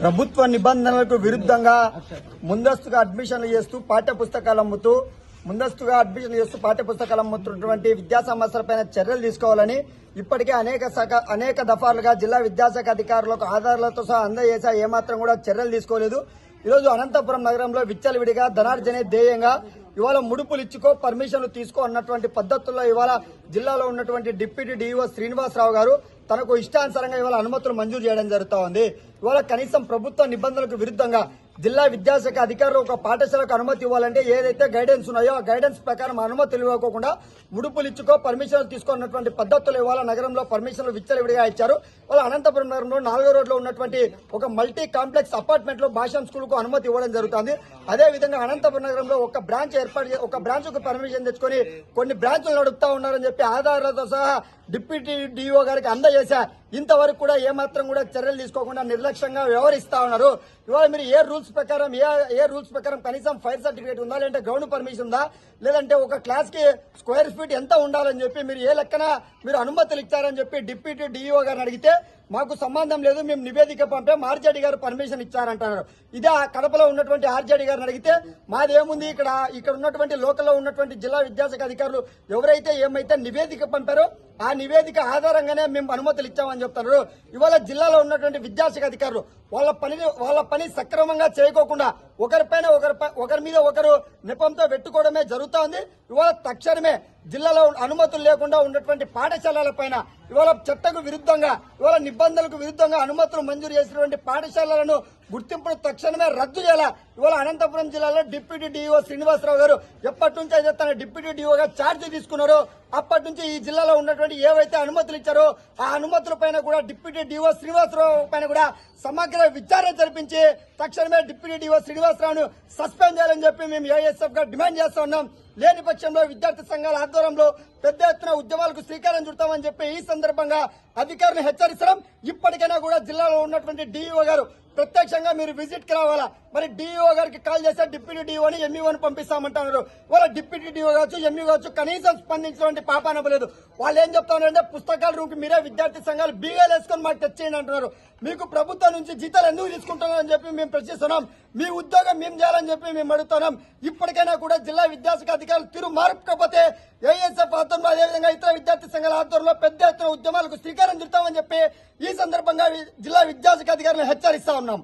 ప్రభుత్వ నిబంధనలకు విరుద్ధంగా ముందస్తుగా అడ్మిషన్లు చేస్తూ పాఠ్యపుస్తకాలు అమ్ముతున్నటువంటి విద్యా సంస్థలపైన చర్యలు తీసుకోవాలని ఇప్పటికే అనేక దఫాలుగా జిల్లా విద్యాశాఖ అధికారులకు ఆధారాలతో సహా అందజేసా ఏమాత్రం కూడా చర్యలు తీసుకోలేదు. ఈరోజు అనంతపురం నగరంలో విచ్చలవిడిగా ధనార్జనే ధ్యేయంగా ఇవాళ ముడుపులు ఇచ్చుకో పర్మిషన్లు తీసుకో అన్నటువంటి పద్ధతుల్లో ఇవాళ జిల్లాలో ఉన్నటువంటి డిప్యూటీ డీఈఓ శ్రీనివాసరావు గారు తనకు ఇష్టానుసారంగా ఇవాళ అనుమతులు మంజూరు చేయడం జరుగుతా ఉంది. ఇవాళ కనీసం ప్రభుత్వ నిబంధనలకు విరుద్ధంగా జిల్లా విద్యాశాఖ అధికారులు ఒక పాఠశాలకు అనుమతి ఇవ్వాలంటే ఏదైతే గైడెన్స్ ఉన్నాయో ఆ గైడెన్స్ ప్రకారం అనుమతులు ఇవ్వకుండా ముడుపులు ఇచ్చుకో పర్మిషన్లు తీసుకున్నటువంటి పద్ధతులు ఇవాళ నగరంలో పర్మిషన్లు విచ్చలవిడిగా ఇచ్చారు. వాళ్ళ అనంతపురం నగరంలో 4వ రోడ్లో ఉన్నటువంటి ఒక మల్టీ కాంప్లెక్స్ అపార్ట్మెంట్ లో భాషం స్కూల్ కు అనుమతి ఇవ్వడం జరుగుతుంది. అదే విధంగా అనంతపురం నగరంలో ఒక బ్రాంచ్ కు పర్మిషన్ తెచ్చుకొని కొన్ని బ్రాంచ్లు నడుపుతా ఉన్నారని చెప్పి ఆధారాలతో సహా డిప్యూటీ డీఓ గారికి అందజేశా. ఇంతవరకు కూడా ఏమాత్రం కూడా చర్యలు తీసుకోకుండా నిర్లక్ష్యంగా వ్యవహరిస్తా ఉన్నారు. ఇవాళ మీరు ఏ రూల్స్ ప్రకారం కనీసం ఫైర్ సర్టిఫికేట్ ఉందా, లేదంటే గ్రౌండ్ పర్మిషన్ ఉందా, లేదంటే ఒక క్లాస్ కి స్క్వేర్ ఫీట్ ఎంత ఉండాలని చెప్పి మీరు ఏ లెక్కన మీరు అనుమతులు ఇచ్చారని చెప్పి డిప్యూటీ డీఓ గారిని అడిగితే మాకు సంబంధం లేదు, మేము నివేదిక పంపాం, ఆర్జేడీ గారు పర్మిషన్ ఇచ్చారంటున్నారు. ఇదే కడపలో ఉన్నటువంటి ఆర్జేడీ గారిని అడిగితే మాదేముంది, ఇక్కడ ఉన్నటువంటి లోకల్లో ఉన్నటువంటి జిల్లా విద్యాశాఖ అధికారులు ఎవరైతే ఏమైతే నివేదిక పంపారో ఆ నివేదిక ఆధారంగానే మేము అనుమతులు ఇచ్చామని చెప్తున్నారు. ఇవాళ జిల్లాలో ఉన్నటువంటి విద్యాశాఖ అధికారులు వాళ్ళ పని సక్రమంగా చేయకోకుండా ఒకరి మీద ఒకరు నెపంతో పెట్టుకోవడమే జరుగుతా ఉంది. ఇవాళ తక్షణమే జిల్లాలో అనుమతులు లేకుండా ఉన్నటువంటి పాఠశాలల పైన ఇవాళ చట్టకు విరుద్ధంగా ఇవాళ నిబంధనలకు విరుద్ధంగా అనుమతులు మంజూరు చేసినటువంటి పాఠశాలలను గుర్తింపును తక్షణమే రద్దు చేయాలా. ఇవాళ అనంతపురం జిల్లాలో డిప్యూటీ డీఓ శ్రీనివాసరావు గారు ఎప్పటి నుంచి అయితే తన డిప్యూటీ డీఓగా ఛార్జ్ తీసుకున్నారో అప్పటి నుంచి ఈ జిల్లాలో ఉన్నటువంటి ఏవైతే అనుమతులు ఇచ్చారో ఆ అనుమతుల పైన కూడా డిప్యూటీ డీఓ శ్రీనివాసరావు పైన కూడా సమగ్ర విచారణ జరిపించి తక్షణమే డిప్యూటీ డీఓ శ్రీనివాసరావును సస్పెండ్ చేయాలని చెప్పి మేము ఏఎస్ఎఫ్ గా డిమాండ్ చేస్తా ఉన్నాం. లేని పక్షంలో విద్యార్థి సంఘాల ఆధ్వర్యంలో పెద్ద ఎత్తున ఉద్యమాలకు శ్రీకారం చుడతామని చెప్పి ఈ సందర్భంగా అధికారులను హెచ్చరిస్తున్నాం. ఇప్పటికైనా కూడా జిల్లాలో ఉన్నటువంటి డీఈఓ గారు ప్రత్యక్షంగా మీరు విజిట్ కి రావాలా. మరి డీఈఓ గారికి కాల్ చేస్తే డిప్యూటీ డీఓని ఎంఈఓని పంపిస్తామంటున్నారు. వాళ్ళ డిప్యూటీ డీఓ కావచ్చు ఎంఈ కావచ్చు కనీసం స్పందించినటువంటి పాపానవ్వలేదు. వాళ్ళు ఏం చెప్తా ఉన్నారంటే పుస్తకాల రూమ్కి మీరే విద్యార్థి సంఘాలు బీగాలు వేసుకొని మాకు తెచ్చేయండి అంటున్నారు. మీకు ప్రభుత్వం నుంచి జీతాలు ఎందుకు తీసుకుంటున్నారని చెప్పి మేము ప్రశ్నిస్తున్నాం. మీ ఉద్యోగం మేము చేయాలని చెప్పి మేము అడుగుతున్నాం. ఇప్పటికైనా కూడా జిల్లా విద్యాశాఖ అధికారులు తీరు మార్పుకపోతే ఏఎస్ఎఫ్ ఆధ్వర్యంలో అదేవిధంగా ఇతర విద్యార్థి సంఘాల ఆధ్వర్యంలో పెద్ద ఎత్తున ఉద్యమాలకు శ్రీకారం చుడతామని చెప్పి ఈ సందర్భంగా జిల్లా విద్యాశాఖ అధికారులను హెచ్చరిస్తా ఉన్నాం.